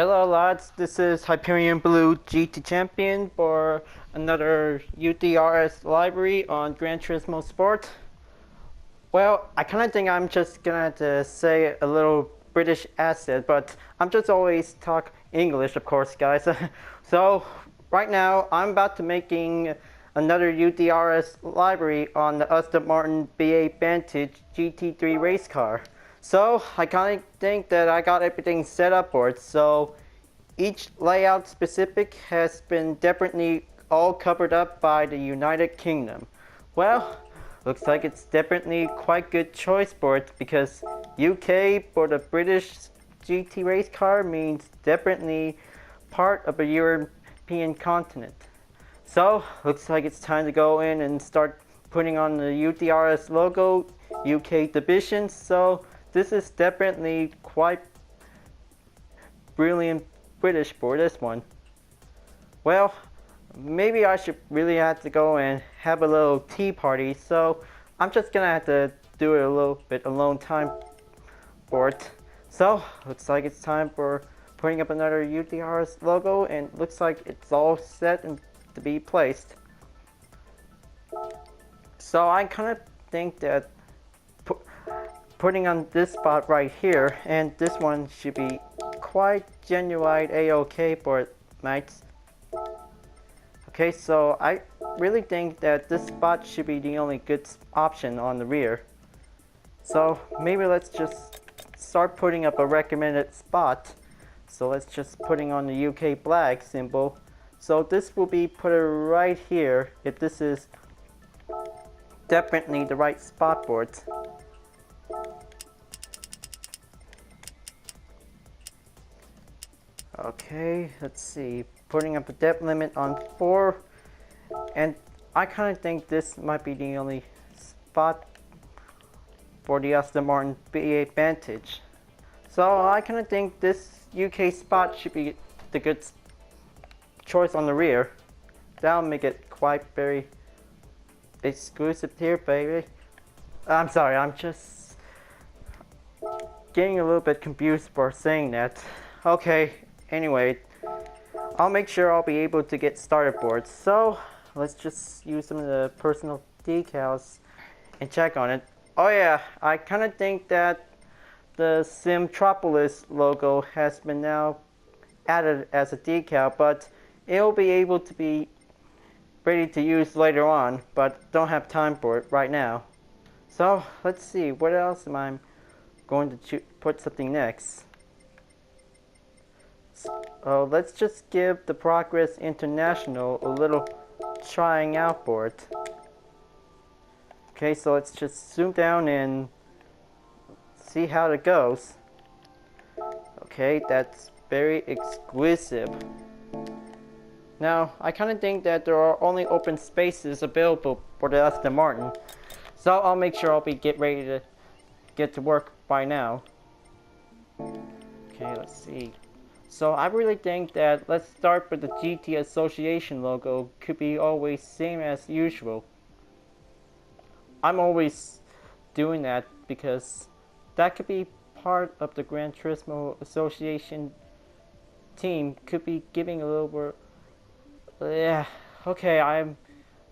Hello lads, this is Hyperion-Blue-GT champion for another U.D.R.S. livery on Gran Turismo Sport. Well, I kind of think I'm just gonna have to say a little British accent, but I'm just always talk English, of course, guys. So right now I'm about to making another U.D.R.S. livery on the Aston V12 Vantage GT3 race car. So I kind of think that I got everything set up for it. So each layout specific has been definitely all covered up by the United Kingdom. Well, looks like it's definitely quite good choice for it because UK for the British GT race car means definitely part of a European continent. So looks like it's time to go in and start putting on the U.D.R.S. logo, UK division. So this is definitely quite brilliant British for this one. Well, maybe I should really have to go and have a little tea party, so I'm just gonna have to do it a little bit alone time for it. So looks like it's time for putting up another U.D.R.S. logo, and looks like it's all set and to be placed. So I kind of think that putting on this spot right here, and this one should be quite genuine a-okay for it, mates. Okay, so I really think that this spot should be the only good option on the rear. So maybe let's just start putting up a recommended spot. So let's just putting on the UK flag symbol. So this will be put right here if this is definitely the right spot for it. Okay, let's see. Putting up a depth limit on 4, and I kind of think this might be the only spot for the Aston V8 Vantage. So I kind of think this UK spot should be the good choice on the rear. That'll make it quite very exclusive here, baby. I'm sorry, I'm just getting a little bit confused for saying that. Okay, anyway, I'll make sure I'll be able to get started for it. So let's just use some of the personal decals and check on it. Oh yeah, I kind of think that the Simtropolis logo has been now added as a decal, but it'll be able to be ready to use later on, but don't have time for it right now. So let's see, what else am I going to put something next? Let's just give the Progress International a little trying out for it. Okay, so let's just zoom down and see how it goes. Okay, that's very exquisite. Now, I kind of think that there are only open spaces available for the Aston Martin, so I'll make sure I'll be ready to get to work by now. Okay, let's see. So I really think that let's start with the GT Association logo. Could be always same as usual. I'm always doing that because that could be part of the Gran Turismo Association team. Could be giving a little bit. Yeah, okay, I'm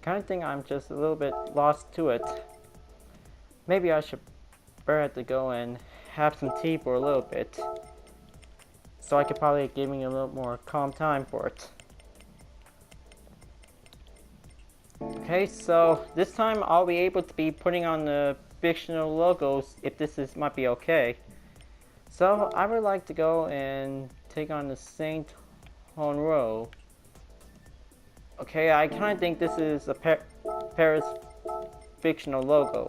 kind of think I'm just a little bit lost to it. Maybe I should have to go and have some tea for a little bit, so I could probably give me a little more calm time for it. Okay, so this time I'll be able to be putting on the fictional logos if this might be okay. So I would like to go and take on the Saint Honro. Okay, I kind of think this is a Paris fictional logo.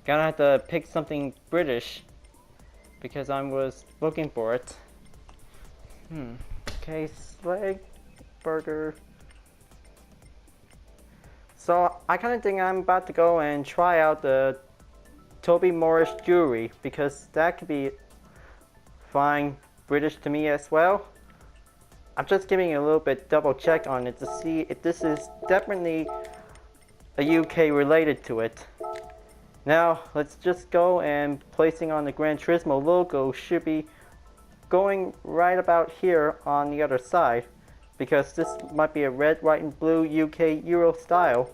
Gonna have to pick something British because I was looking for it. Okay, Slag Burger. So I kind of think I'm about to go and try out the Toby Morris jewelry because that could be fine British to me as well. I'm just giving a little bit double check on it to see if this is definitely a UK related to it. Now let's just go and placing on the Gran Turismo logo should be going right about here on the other side, because this might be a red, white, and blue UK Euro style.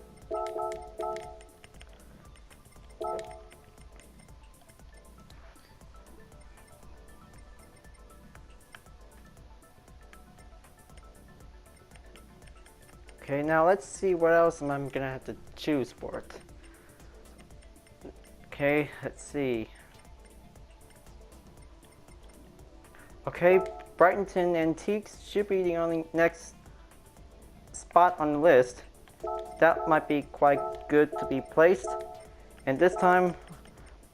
Okay, now let's see what else I'm gonna have to choose for it. Okay, let's see. Okay, Brighton Antiques should be the only next spot on the list. That might be quite good to be placed. And this time,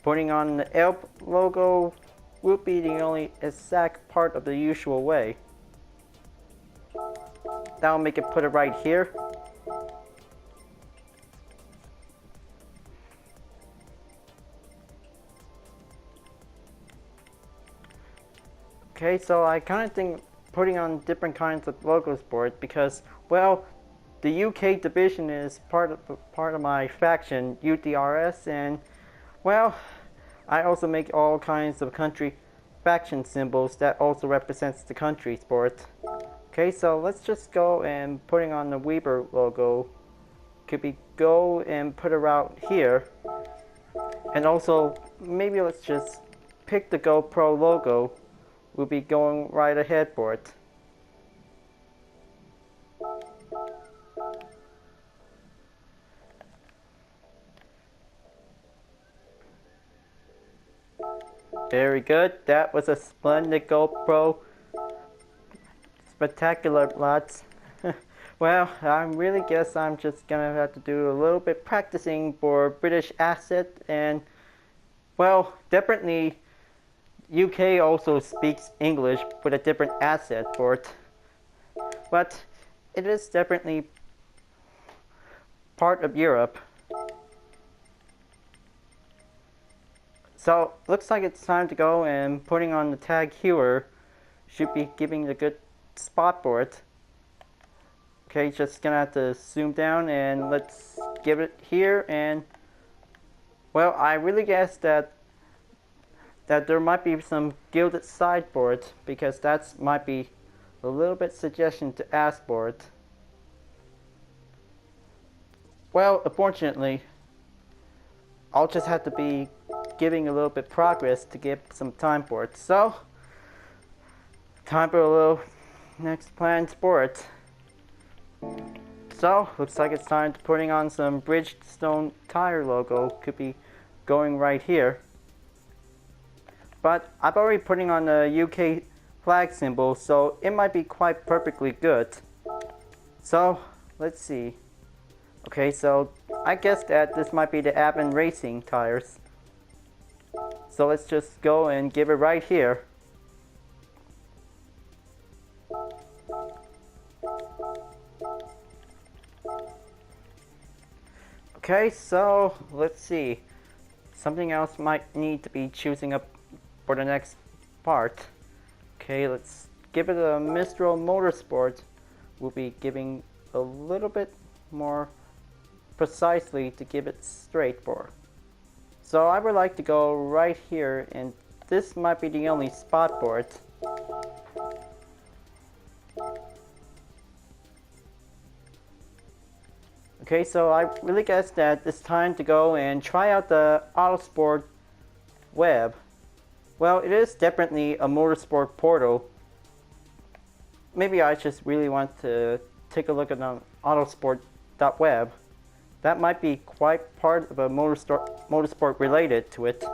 putting on the Elb logo will be the only exact part of the usual way. That'll make it put it right here. Okay, so I kind of think putting on different kinds of logos for it because, well, the UK division is part of my faction, U.D.R.S, and, well, I also make all kinds of country faction symbols that also represents the countries for it. Okay, so let's just go and putting on the Weber logo. Could be go and put it out here. And also, maybe let's just pick the GoPro logo. We'll be going right ahead for it. Very good. That was a splendid GoPro. Spectacular, lads. Well, I really guess I'm just gonna have to do a little bit practicing for British accent and, well, definitely UK also speaks English with a different accent for it. But it is definitely part of Europe. So, looks like it's time to go and putting on the tag here should be giving the good spot for it. Okay, just gonna have to zoom down and let's give it here and, well, I really guess that there might be some gilded side for it because that might be a little bit suggestion to ask for it. Well, unfortunately, I'll just have to be giving a little bit progress to give some time for it. So, time for a little next planned sport. So, looks like it's time to putting on some Bridgestone tire logo. Could be going right here. But I've already putting on the UK flag symbol, so it might be quite perfectly good. So, let's see. Okay, so I guess that this might be the Aston Racing tires. So let's just go and give it right here. Okay, so let's see. Something else might need to be choosing up for the next part. Okay, let's give it a Mistral Motorsport. We'll be giving a little bit more precisely to give it straight for. So I would like to go right here, and this might be the only spot for it. Okay, so I really guess that it's time to go and try out the Autosport web. Well, it is definitely a motorsport portal. Maybe I just really want to take a look at the autosport.web. That might be quite part of a motorsport related to it.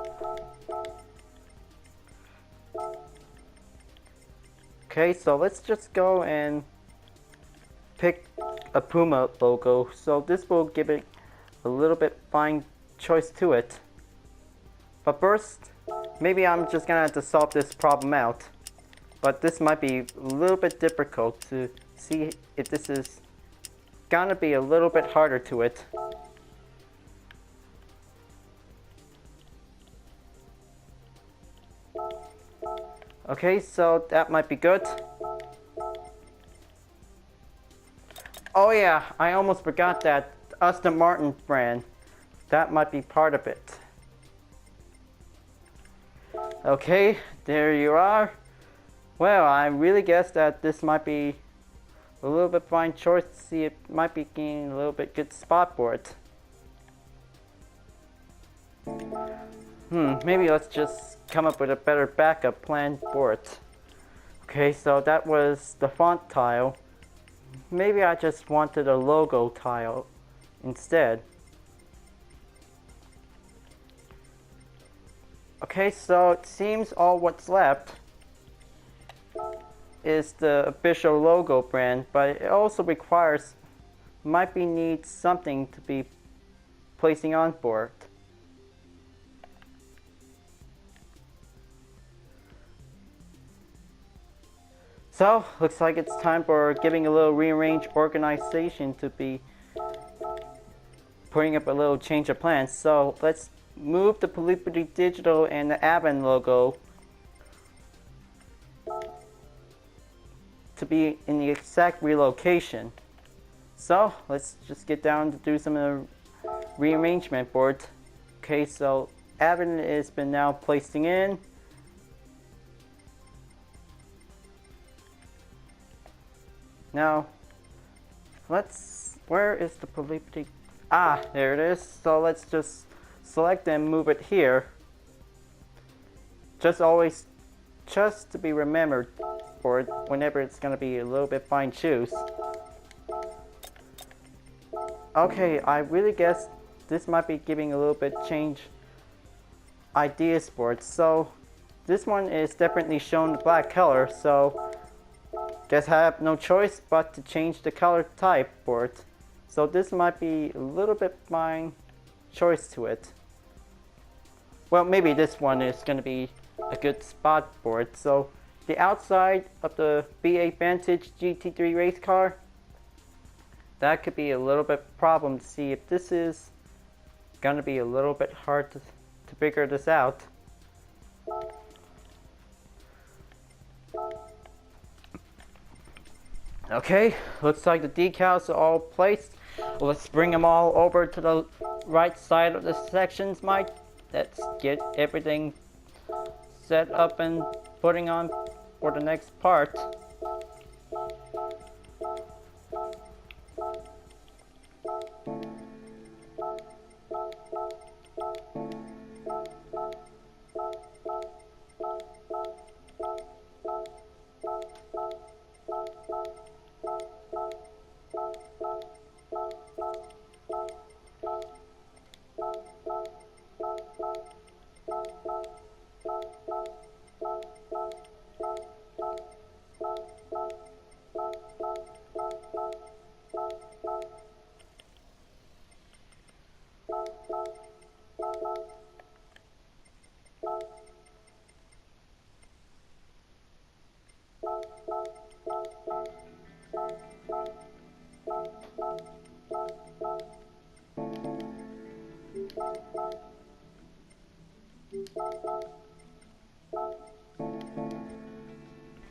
Okay, so let's just go and pick a Puma logo. So this will give it a little bit fine choice to it. But first, maybe I'm just gonna have to solve this problem out. But this might be a little bit difficult to see if this is gonna be a little bit harder to it. Okay, so that might be good. Oh yeah, I almost forgot that Aston Martin brand. That might be part of it. Okay, there you are. Well, I really guess that this might be a little bit fine choice to see it might be getting a little bit good spot for it. Maybe let's just come up with a better backup plan for it. Okay, so that was the font tile. Maybe I just wanted a logo tile instead. Okay, so it seems all what's left is the official logo brand, but it also requires, might be needs something to be placing on for it. So, looks like it's time for giving a little rearrange organization to be putting up a little change of plans. So, let's move the Livery Digital and the Aston logo to be in the exact relocation. So, let's just get down to do some of the rearrangement for it. Okay, so Aston has been now placing in. Now, where is the Livery? Ah, there it is. So let's just select and move it here. Just to be remembered for it whenever it's gonna be a little bit fine choose. Okay, I really guess this might be giving a little bit change ideas for it. So this one is definitely shown the black color, so guess I have no choice but to change the color type for it. So this might be a little bit my choice to it. Well, maybe this one is going to be a good spot for it. So the outside of the V12 Vantage GT3 race car, that could be a little bit problem to see if this is going to be a little bit hard to figure this out. Okay, looks like the decals are all placed. Let's bring them all over to the right side of the sections, Mike. Let's get everything set up and putting on for the next part.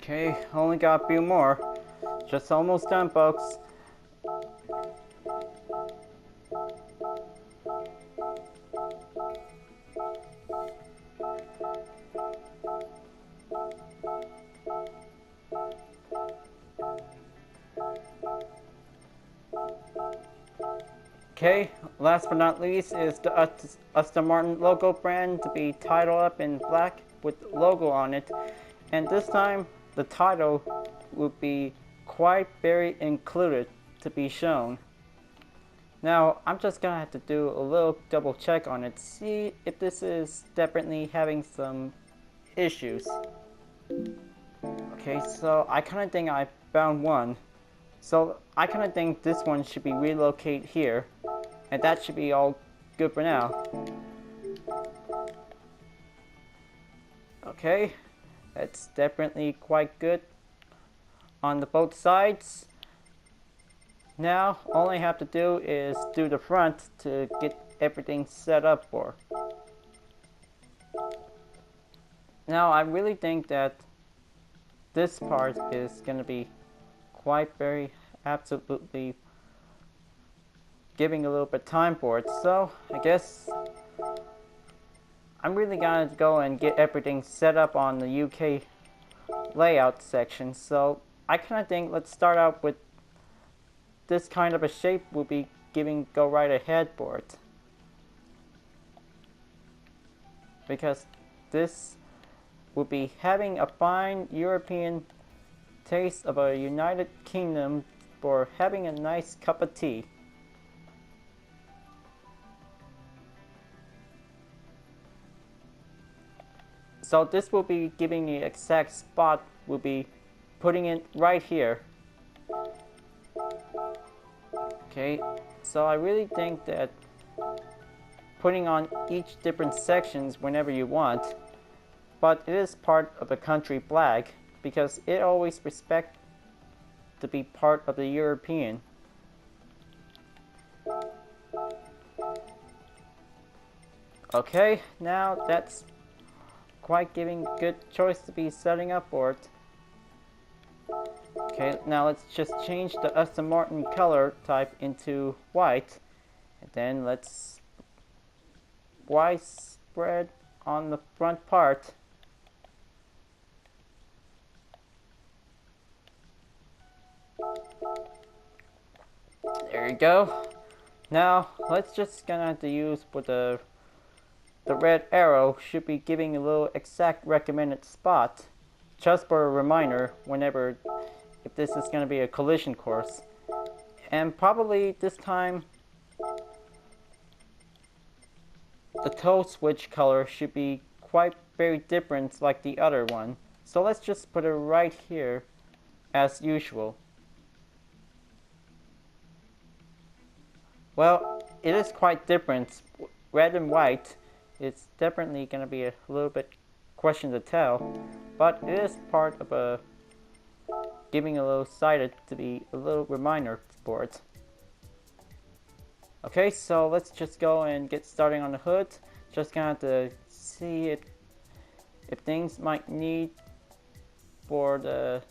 Okay, only got a few more. Just almost done, folks. Okay, last but not least is the Aston Martin logo brand to be titled up in black with logo on it. And this time, the title would be quite very included to be shown. Now, I'm just gonna have to do a little double check on it, see if this is definitely having some issues. Okay, so I kinda think I found one. So I kinda think this one should be relocated here, and that should be all good for now. Okay, that's definitely quite good on the both sides. Now, all I have to do is do the front to get everything set up for. Now, I really think that this part is going to be quite very absolutely giving a little bit time for it. So, I guess I'm really going to go and get everything set up on the UK layout section. So I kind of think let's start out with this kind of a shape we'll be giving go right ahead board, because this will be having a fine European taste of a United Kingdom for having a nice cup of tea. So this will be giving the exact spot, we'll be putting it right here. Okay, so I really think that putting on each different sections whenever you want, but it is part of the country flag because it always respects to be part of the European. Okay, now that's quite giving good choice to be setting up for it. Okay, now let's just change the Aston Martin color type into white, and then let's white spread on the front part. There you go. Now let's just gonna have to use with the red arrow should be giving a little exact recommended spot, just for a reminder whenever if this is going to be a collision course. And probably this time the toe switch color should be quite very different like the other one. So let's just put it right here as usual. Well, it is quite different. Red and white, it's definitely going to be a little bit question to tell, but it is part of a giving a little sided to be a little reminder for it. Okay, so let's just go and get starting on the hood. Just gonna have to see if things might need for the.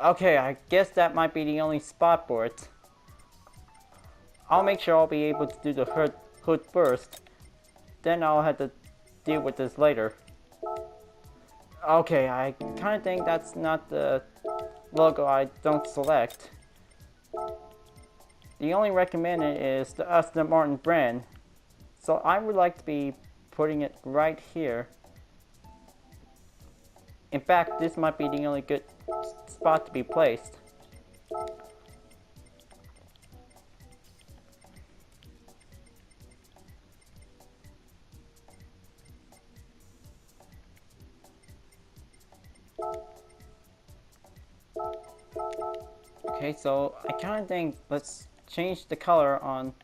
Okay, I guess that might be the only spot for it. I'll make sure I'll be able to do the hood first, then I'll have to deal with this later. Okay, I kind of think that's not the logo I don't select. The only recommended is the Aston Martin brand, so I would like to be putting it right here. In fact, this might be the only good spot to be placed. Okay, so I kind of think let's change the color on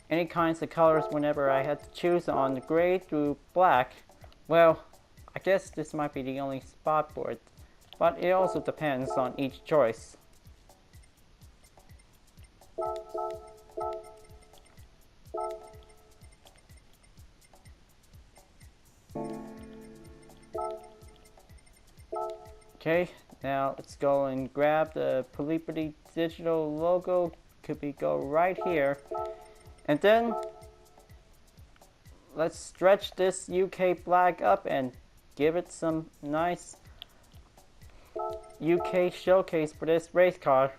any kinds of colors whenever I had to choose on the gray through black. Well, I guess this might be the only spot for it, but it also depends on each choice. Okay, now let's go and grab the Livery digital logo. Could be go right here, and then let's stretch this UK flag up and give it some nice UK showcase for this race car.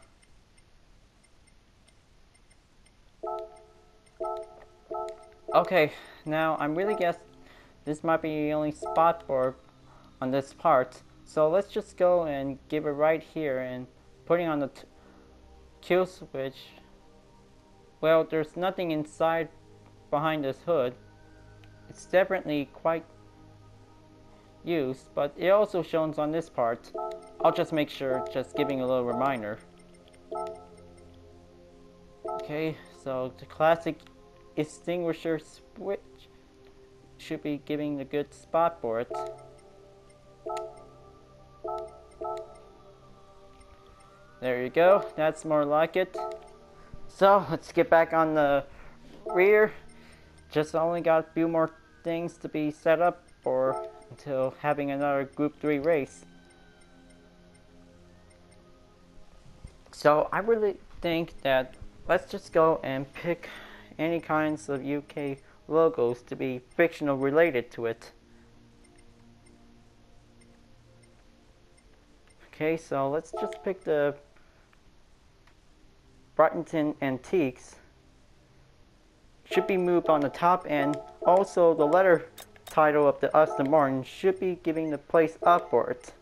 Okay, now I'm really guess this might be the only spot for on this part. So let's just go and give it right here and putting on the kill switch. Well, there's nothing inside behind this hood. It's definitely quite used, but it also shows on this part. I'll just make sure, just giving a little reminder. Okay, so the classic extinguisher switch should be giving a good spot for it. There you go, that's more like it. So let's get back on the rear. Just only got a few more things to be set up for until having another Group 3 race. So I really think that let's just go and pick any kinds of UK logos to be fictional related to it. Okay, so let's just pick the Brighton Antiques. Should be moved on the top, and also the letter title of the Aston Martin should be giving the place up for it.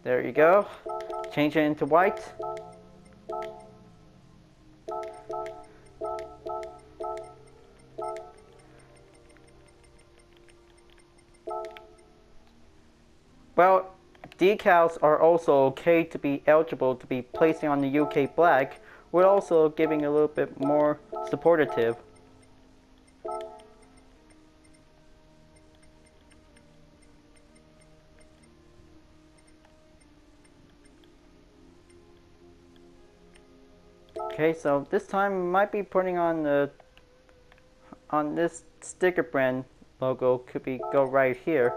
There you go. Change it into white. Well, decals are also okay to be eligible to be placing on the UK black. We're also giving a little bit more supportive. Okay, so this time I might be putting on this sticker brand logo. Could be go right here.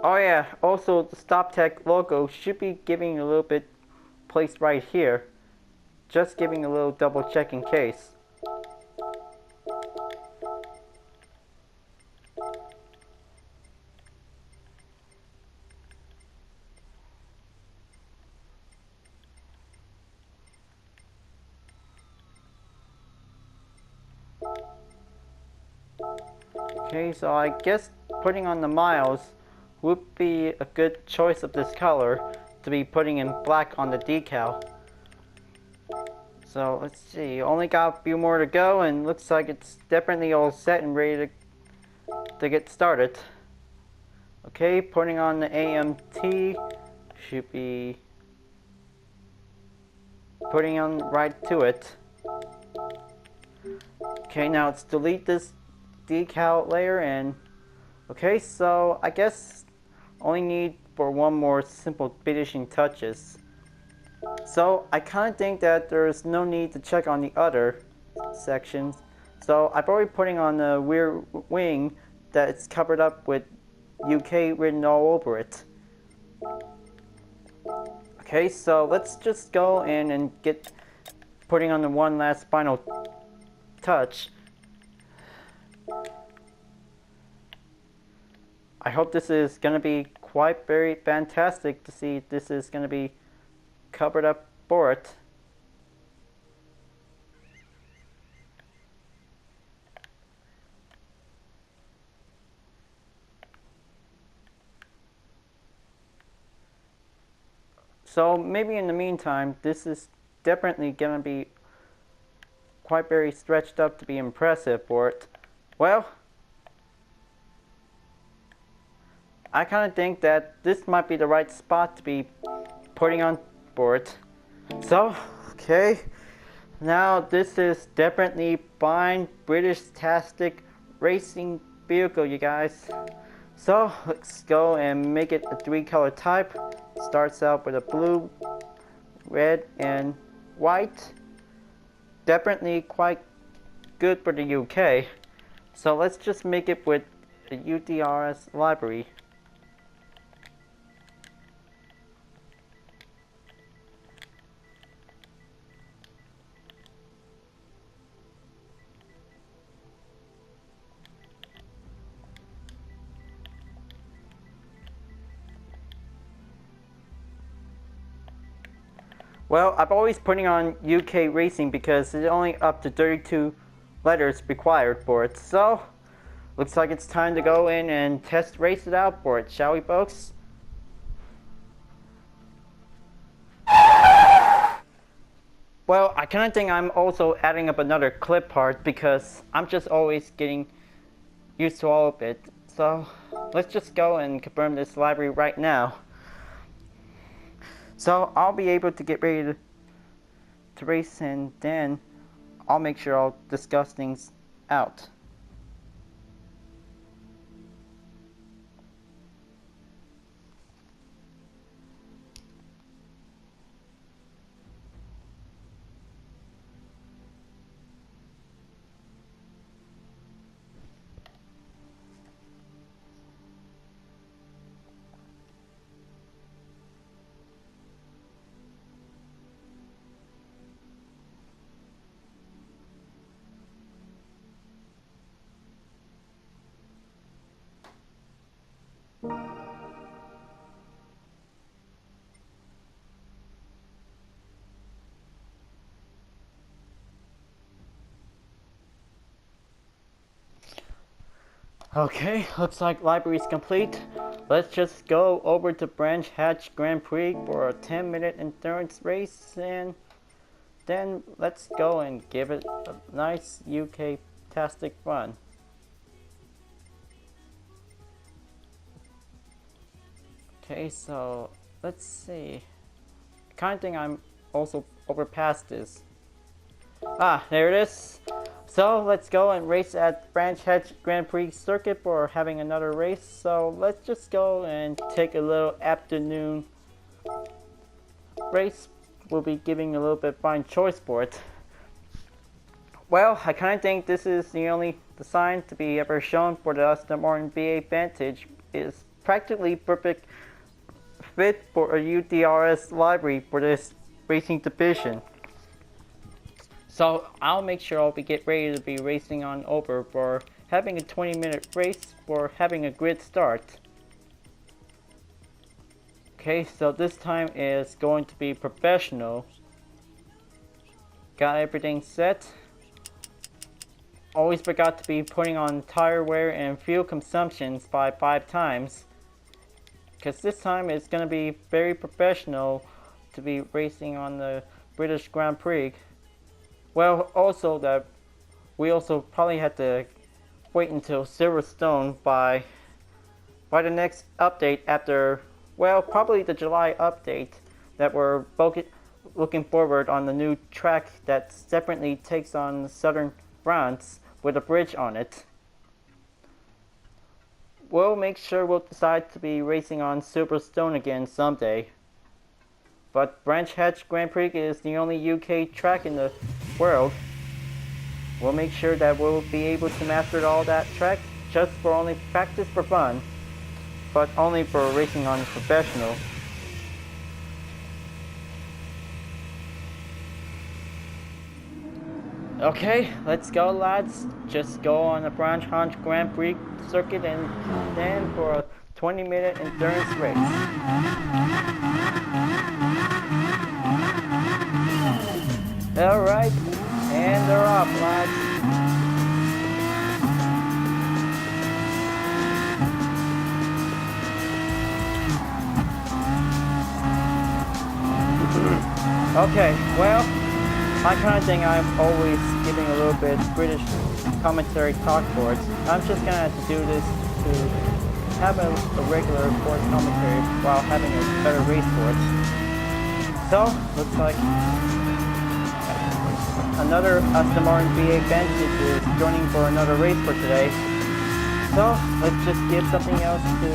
Oh yeah, also the Stop Tech logo should be giving a little bit placed right here. Just giving a little double check in case. Okay, so I guess putting on the miles would be a good choice of this color to be putting in black on the decal. So let's see, only got a few more to go, and looks like it's definitely all set and ready to get started. Okay, putting on the AMT should be putting on right to it. Okay, now let's delete this decal layer, and okay, so I guess only need for one more simple finishing touches. So I kind of think that there's no need to check on the other sections. So I've already putting on the rear wing that it's covered up with UK written all over it. Okay, so let's just go in and get putting on the one last final touch. I hope this is going to be quite very fantastic to see this is going to be covered up for it. So maybe in the meantime, this is definitely going to be quite very stretched up to be impressive for it. Well, I kind of think that this might be the right spot to be putting on for it. So, okay, now this is definitely fine British-tastic racing vehicle, you guys. So let's go and make it a 3-color type. Starts out with a blue, red, and white. Definitely quite good for the UK. So let's just make it with the U.D.R.S. livery. Well, I'm always putting on UK Racing because it's only up to 32 letters required for it. So, looks like it's time to go in and test race it out for it, shall we, folks? Well, I kind of think I'm also adding up another clip part because I'm just always getting used to all of it. So, let's just go and confirm this library right now. So I'll be able to get ready to race, and then I'll make sure I'll discuss things out. Okay, looks like library's complete. Let's just go over to Branch Hatch Grand Prix for a 10-minute endurance race, and then let's go and give it a nice UK-tastic run. Okay, so let's see. I kind of think I'm also overpassed this. Ah, there it is. So let's go and race at Branch Hatch Grand Prix circuit for having another race. So let's just go and take a little afternoon race. We'll be giving a little bit fine choice for it. Well, I kind of think this is the only design to be ever shown for the Aston Martin V12 Vantage. It's practically perfect fit for a U.D.R.S livery for this racing division. So I'll make sure I'll get ready to be racing on over for having a 20-minute race for having a grid start. Okay, so this time is going to be professional. Got everything set. Always forgot to be putting on tire wear and fuel consumptions by 5 times. Because this time it's going to be very professional to be racing on the British Grand Prix. Well, also that we also probably had to wait until Silverstone by the next update after, well, probably the July update that we're both looking forward on the new track that separately takes on southern France with a bridge on it. We'll make sure we'll decide to be racing on Silverstone again someday. But Branch Hatch Grand Prix is the only UK track in the world. We'll make sure that we'll be able to master all that track just for only practice for fun, but only for racing on professional. Okay, let's go lads. Just go on the Branch Hatch Grand Prix circuit and then for a 20-minute endurance race. Alright, and they're off, lads. Okay, well, I kind of think I'm always giving a little bit British commentary talk for it. I'm just gonna have to do this to have a regular sports commentary while having a better race for it. So, looks like another Aston Martin V8 Vantage is joining for another race for today. So, let's just give something else to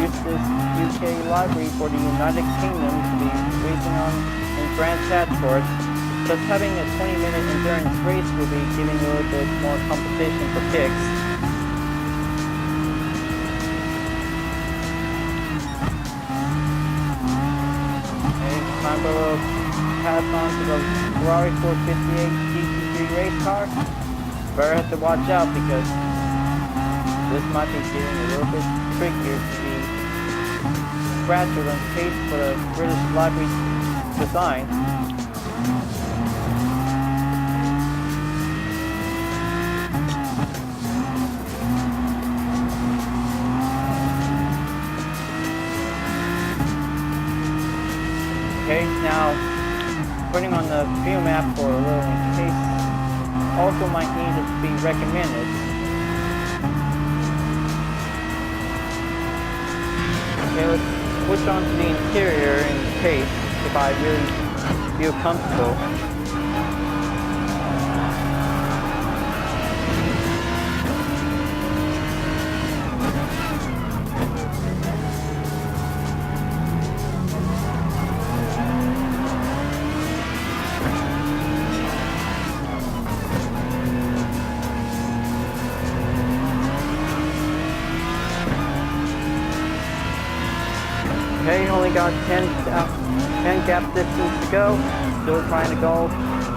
use this UK livery for the United Kingdom to be racing on in Gran for it. Just having a 20-minute endurance race will be giving a little bit more competition for kicks. Okay, time for a little pass on to the Ferrari 458 GT3 race car. Better have to watch out because this might be getting a little bit trickier to be scratcher than case for the British livery design. Okay, now putting on the fuel map for a little in case also might need to be recommended. Okay, let's switch on to the interior in case if I really feel comfortable. Okay, only got 10 gap distance to go. Still trying to go,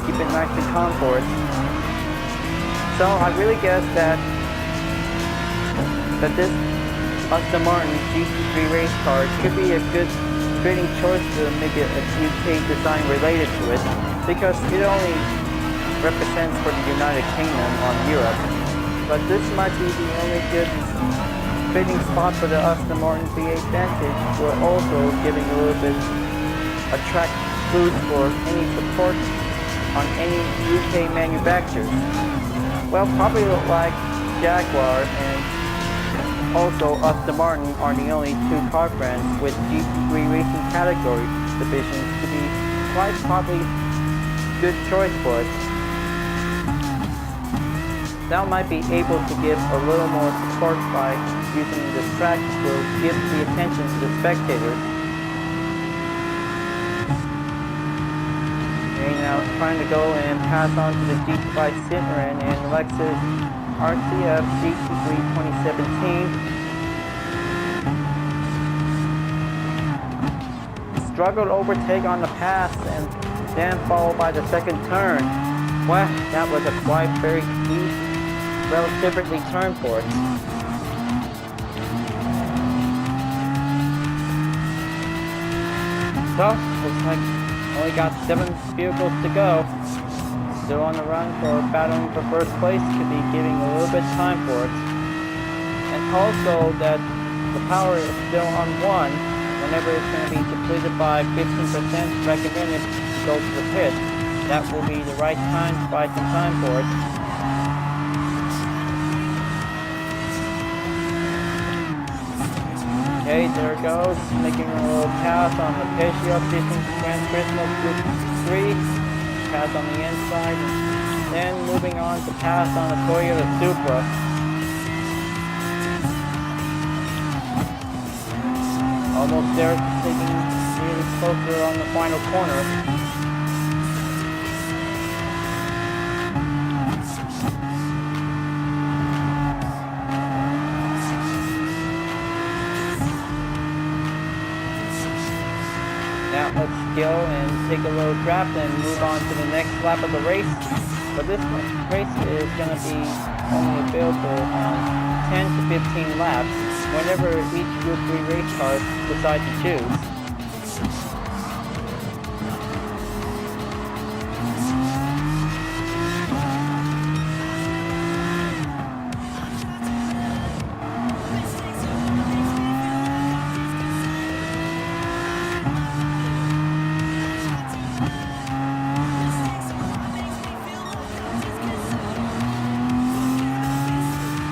keep it nice and calm for it. So I really guess that this Aston Martin GT3 race car could be a good fitting choice to make it a UK design related to it, because it only represents for the United Kingdom on Europe. but this might be the only good fitting spot for the Aston Martin V8 Vantage. We're also giving a little bit a track boost for any support on any UK manufacturers. Well, probably like Jaguar and also Aston Martin are the only two car brands with GT3 racing category divisions to be quite probably good choice for it. That might be able to give a little more support by using this track to give the attention to the spectators. Okay, now it's trying to go and pass on to the GT5 Citroen and Lexus RCF GT3 2017. Struggled to overtake on the pass and then followed by the second turn. Well, that was a quite very easy, relatively turn for it. So, looks like only got 7 vehicles to go. Still on the run for battling for first place, could be giving a little bit of time for it. And also that the power is still on 1 whenever it's going to be depleted by 15%, recommended to go to the pit. That will be the right time to buy some time for it. Okay, there it goes, making a little pass on the Hyperion Gran Turismo Group 3, pass on the inside, then moving on to pass on the Toyota Supra. Almost there, taking really closer on the final corner. Now let's go and take a little draft and move on to the next lap of the race. But this race is going to be only available on 10 to 15 laps whenever each Group 3 race car decides to choose.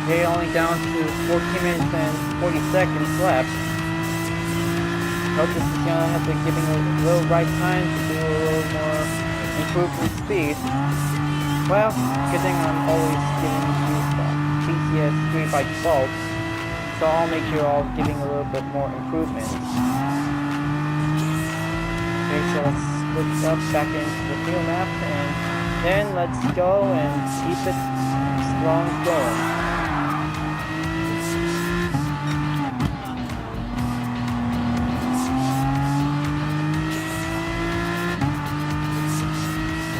Okay, only down to 14 minutes and 40 seconds left. Hope this is going to have to give him a little right time to do a little more improvement speed. Well, good thing I'm always giving you PCS 3 by default, so I'll make sure I'll giving a little bit more improvement. Okay, so let's switch up back into the field map, and then let's go and keep it strong going.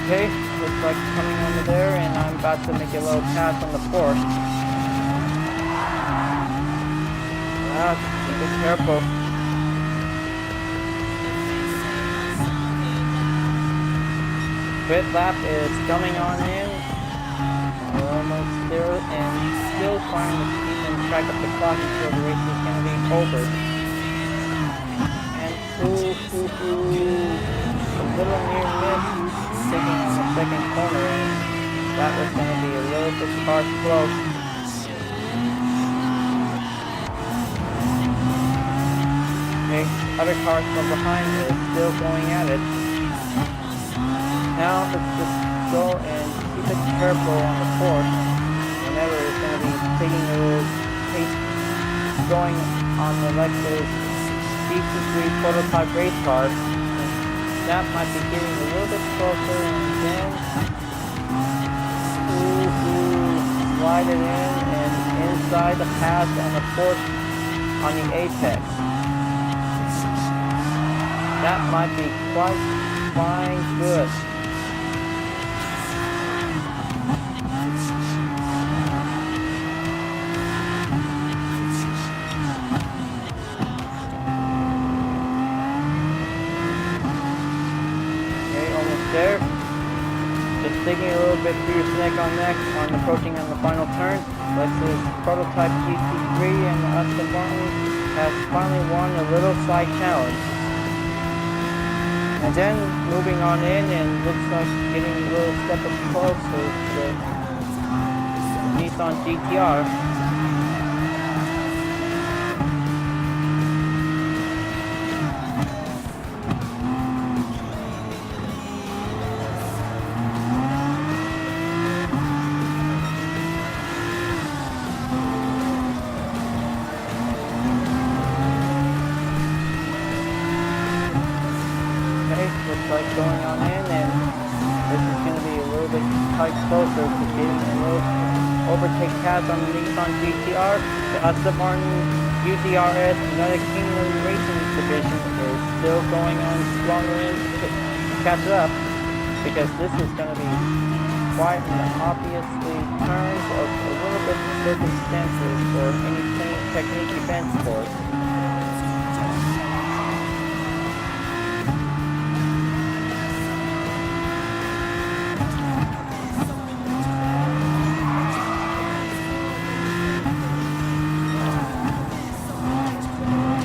Okay, looks like coming over there, and I'm about to make a little pass on the fourth. Be careful. Pit lap is coming on in. We're almost there, and still trying to keep in track of the clock until the race is going to be over. And a little near miss. Taking on the second corner, and that was going to be a little bit hard close. Okay, other cars from behind are still going at it. Now let's just go and keep it careful on the fourth whenever it's going to be taking a little pace going on the Lexus GT3 prototype race car. That might be getting a little bit closer, and then slide it in and inside the pass on the fourth on the apex. That might be quite fine good. There, just digging a little bit fierce neck on approaching on the final turn. Lexus prototype GT3 and Aston Martin has finally won a little side challenge. And then moving on in, and looks like getting a little step up closer to the Nissan GT-R. Looks like going on in, and this is going to be a little bit tight closer to getting a little overtake pass on the Nissan GT-R. The Aston Martin U.D.R.S. United Kingdom Racing Division is still going on stronger in to catch up, because this is going to be quite an obviously turns of a little bit of circumstances for any clean technique event sport.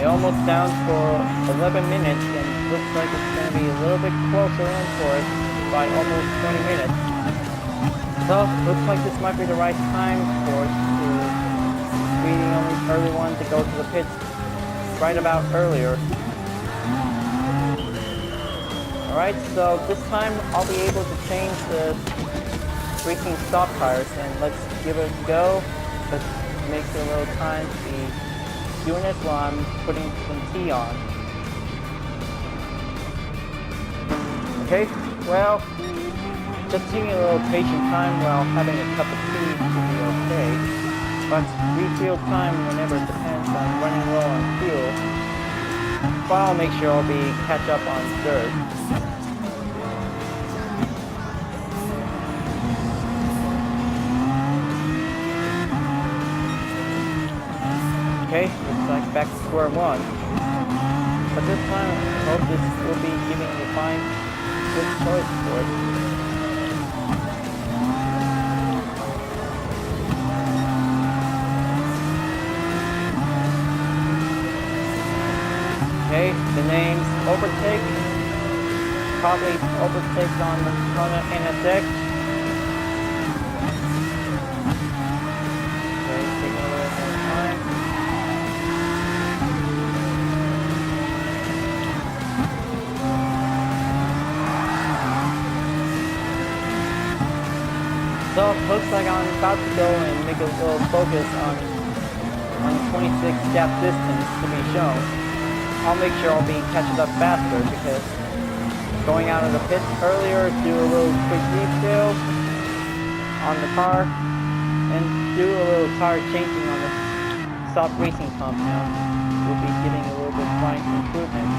Almost down for 11 minutes, and looks like it's going to be a little bit closer in for it by almost 20 minutes. So, looks like this might be the right time for us to be the only early one to go to the pits right about earlier. Alright, so this time I'll be able to change the freaking stock tires, and let's give it a go. Let's make a little time to be doing this while I'm putting some tea on. Okay, well, just taking a little patient time while having a cup of tea should be okay. But refuel time whenever it depends on running low on fuel. But I'll make sure I'll be catch up on dirt. Okay, looks like back to square one. But this time, I hope this will be giving a fine, good choice for it. Okay, the name's Overtake. Probably Overtake on the Kona NSX. Okay, taking a little more time. So, looks like I'm about to go and make a little focus on 26 gap distance to be shown. I'll make sure I'll be catching up faster, because going out of the pits earlier, do a little quick refill on the car, and do a little tire changing on the soft racing compound. We'll be getting a little bit fine improvement.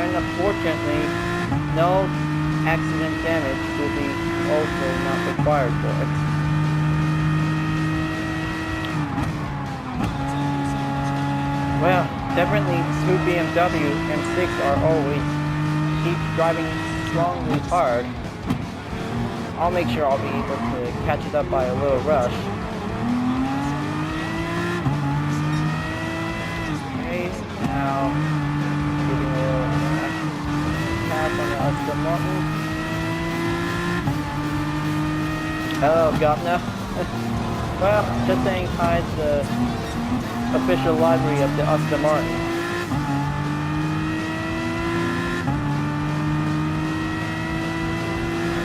And unfortunately, no accident damage will be also not required for it. Well, definitely two BMW M6 are always keep driving strongly hard. I'll make sure I'll be able to catch it up by a little rush. Okay, now giving a little pass on the Aston Martin. Hello, Governor. Well, just saying hi to the official livery of the Aston Martin.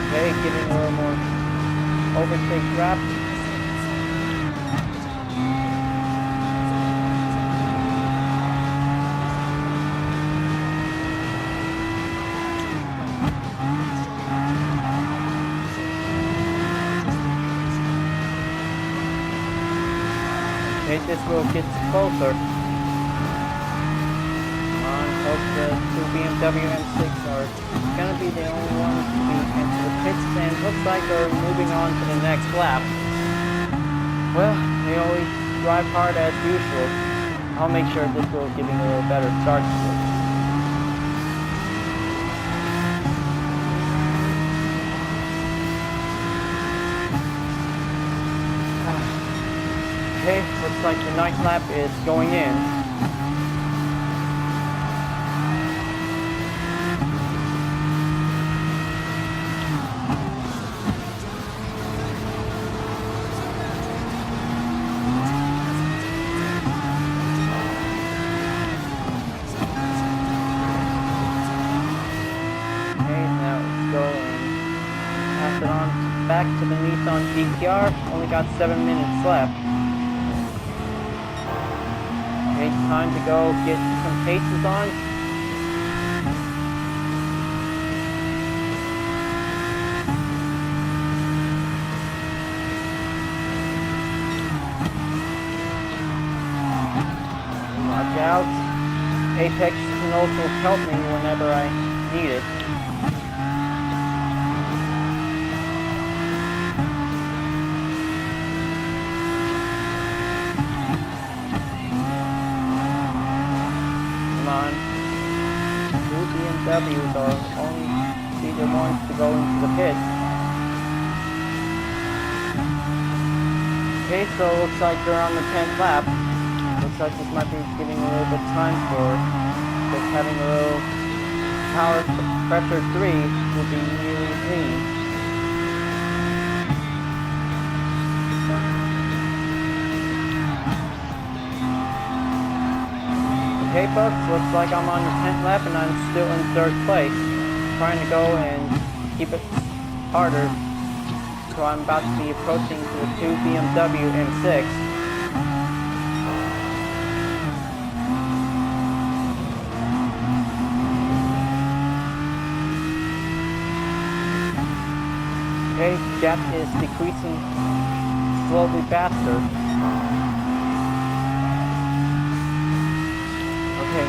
Okay, giving a little more overtake wrap. Okay, this will get closer. Hope the two BMW M6 are going to be the only ones to be into the pits, and looks like they're moving on to the next lap. Well, they always drive hard as usual. I'll make sure this will give me a little better start to it. like the ninth lap is going in. Back to the Nissan GT-R, only got 7 minutes left. Okay, time to go get some paces on. Watch out. Apex can also help me whenever I need it. BMWs are only the ones to go into the pit. Okay, so looks like they're on the 10th lap. Looks like this might be giving a little bit of time for just having a little power pressure 3 will be nearly clean. Okay folks, looks like I'm on the 10th lap and I'm still in 3rd place. Trying to go and keep it harder. So I'm about to be approaching to the 2 BMW M6. Okay, gap is decreasing slowly faster. Okay,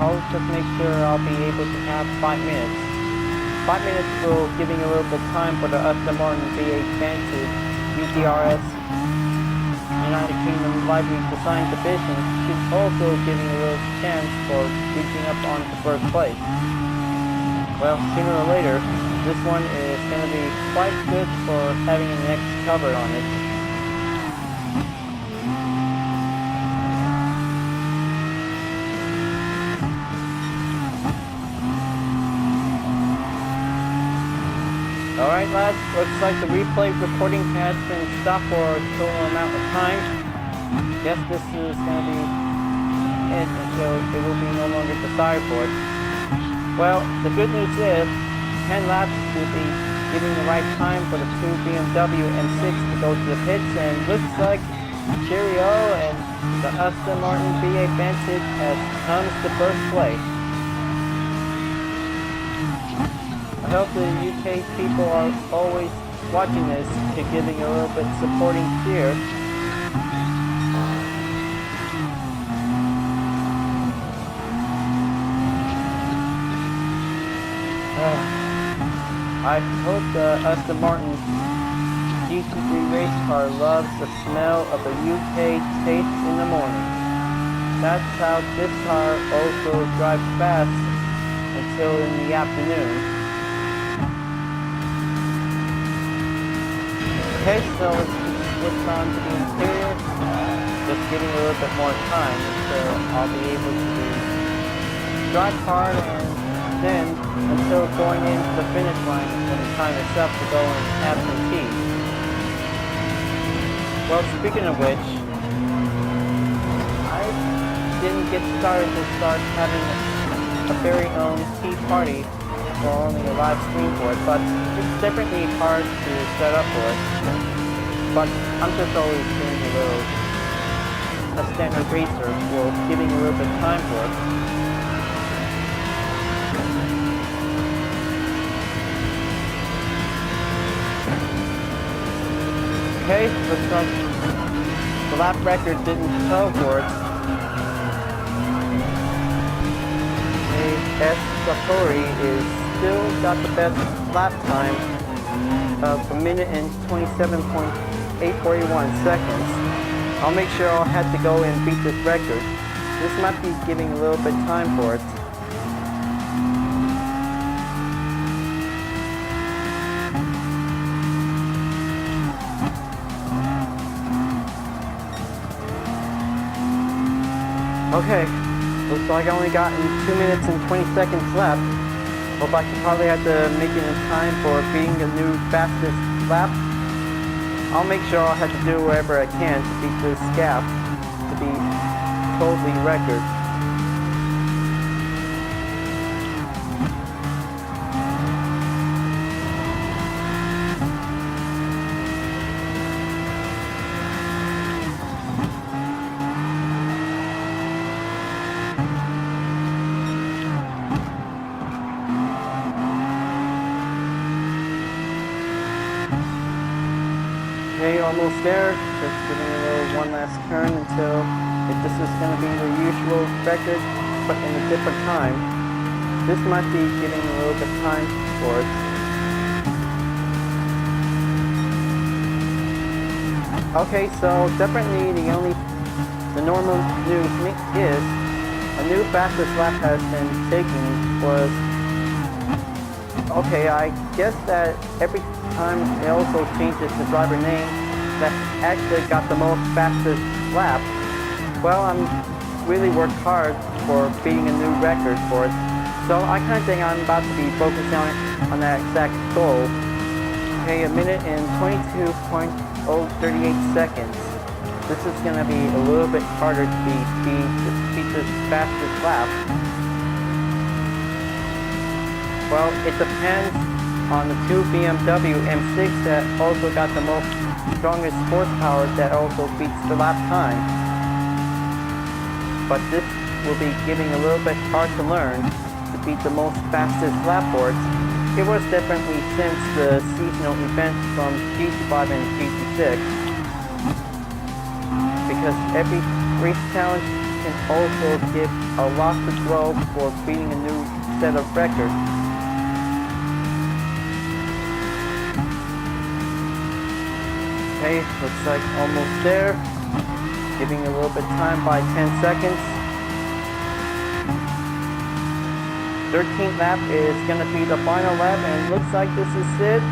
I'll just make sure I'll be able to have 5 minutes. 5 minutes will giving a little bit of time for the Aston V12 Vantage U.D.R.S. United Kingdom Livery Design Division is also giving a little chance for reaching up on the 1st place. Well, sooner or later, this one is going to be quite good for having an X cover on it. Alright lads, looks like the replay recording has been stopped for a total amount of time. Guess this is going to be it until it will be no longer desired for it. Well, the good news is 10 laps will be giving the right time for the 2 BMW M6 to go to the pits, and looks like cheerio, and the Aston V12 Vantage has come to 1st place. I hope the UK people are always watching this and giving a little bit supporting cheer. I hope the Aston GT3 race car loves the smell of the UK states in the morning. That's how this car also drives fast until in the afternoon. Okay, so let's switch on to the interior, just giving a little bit more time, so I'll be able to drive hard and then until going into the finish line when the time is up to go and have some tea. Well, speaking of which, I didn't get started to start having a very own tea party for only a live stream for it, but it's definitely hard to set up for it. But I'm just always doing a standard racer, well, giving a little bit of time for it. Okay, looks like the lap record didn't show for it. Satori is still got the best lap time of 1 minute and 27.841 seconds. I'll make sure I'll have to go and beat this record. This might be giving a little bit time for it. Okay, looks like I only got in 2 minutes and 20 seconds left. Hope I can probably have to make it in time for being the new fastest lap. I'll make sure I'll have to do whatever I can to beat this gap to be totally record. Okay, almost there. Just giving a little one last turn until if this is going to be the usual record, but in a different time. This might be giving a little bit of time for it. Okay, so definitely the normal news is a new fastest lap has been taken was, okay, I guess that every time it also changes the driver name that actually got the most fastest lap. Well, I'm really worked hard for beating a new record for it, so I kind of think I'm about to be focusing on that exact goal. Okay, a minute and 22.038 seconds. This is going to be a little bit harder to beat this fastest lap. Well, it depends on the two BMW M6 that also got the most strongest horsepower that also beats the lap time. But this will be giving a little bit hard to learn to beat the most fastest lap boards. It was definitely since the seasonal events from GT5 and GT6. Because every race challenge can also give a lot to grow for beating a new set of records. Okay, looks like almost there. Giving a little bit of time by 10 seconds. 13th lap is going to be the final lap, and looks like this is it.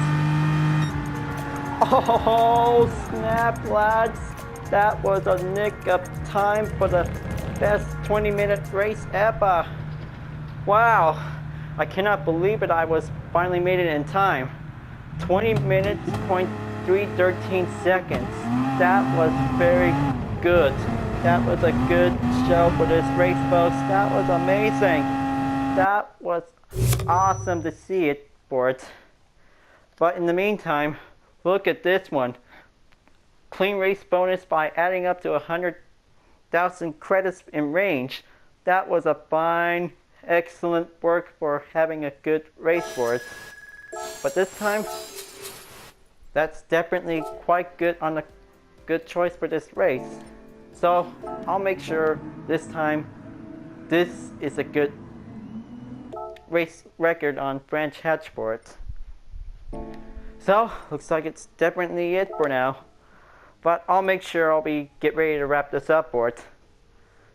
Oh, snap, lads. That was a nick of time for the best 20-minute race ever. Wow, I cannot believe it. I was finally made it in time. 20 minutes, 3:13 seconds. That was very good. That was a good show for this race, folks. That was amazing. That was awesome to see it for it. But in the meantime, look at this one. Clean race bonus by adding up to 100,000 credits in range. That was a fine, excellent work for having a good race for it. But this time, that's definitely quite good on a good choice for this race. So I'll make sure this time this is a good race record on Branch Hatch for it. So looks like it's definitely it for now. But I'll make sure I'll get ready to wrap this up for it.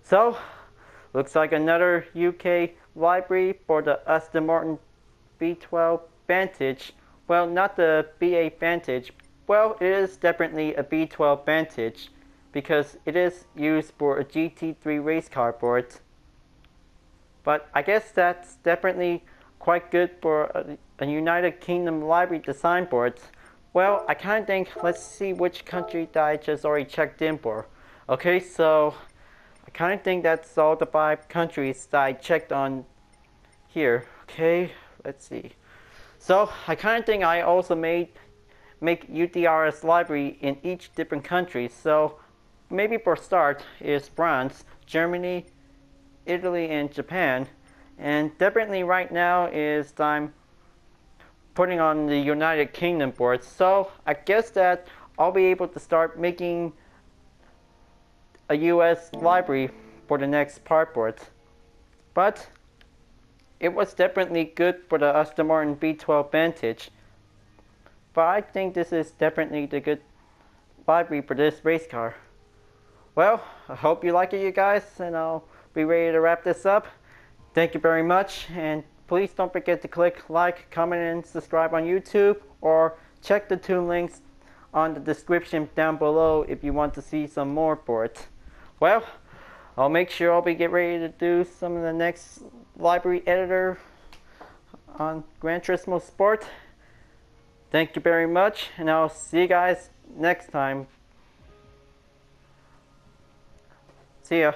So looks like another UK livery for the Aston Martin V12 Vantage. Well, not the B8 Vantage. Well, it is definitely a V12 Vantage because it is used for a GT3 race car for it. But I guess that's definitely quite good for a United Kingdom livery design for it. Well, I kind of think, let's see which country that I just already checked in for. Okay, so I kind of think that's all the 5 countries that I checked on here. Okay, let's see. So I kind of think I also make U.D.R.S livery in each different country. So maybe for start is France, Germany, Italy, and Japan. And definitely right now is I'm putting on the United Kingdom board. So I guess that I'll be able to start making a U.S. library for the next part board. But it was definitely good for the Aston Martin V12 Vantage. But I think this is definitely the good library for this race car. Well, I hope you like it, you guys, and I'll be ready to wrap this up. Thank you very much, and please don't forget to click like, comment, and subscribe on YouTube, or check the 2 links on the description down below if you want to see some more for it. Well, I'll make sure I'll be get ready to do some of the next library editor on Gran Turismo Sport. Thank you very much, and I'll see you guys next time. See ya.